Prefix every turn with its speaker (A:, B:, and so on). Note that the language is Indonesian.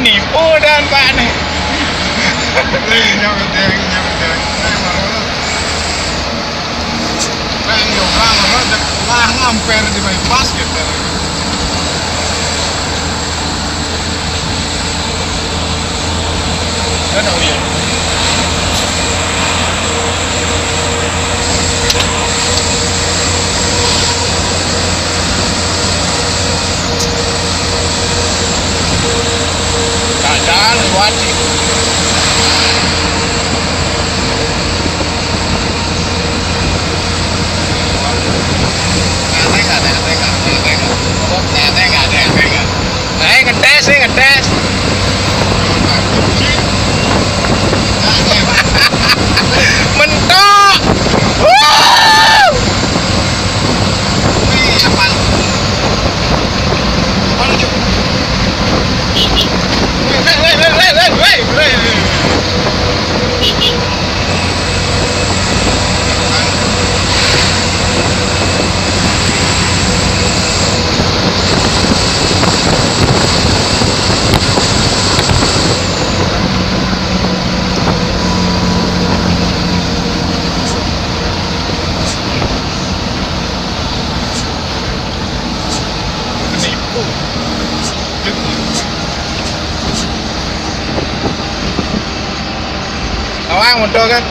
A: Nipu dan Pak nih.
B: Nyampe deh. Saya mau kayak nyobrang lah ngamper di main basket ya.
A: Kan oh iya. Jangan wajib. Ngetes. Mentok. Wuh. Awang mundur kan?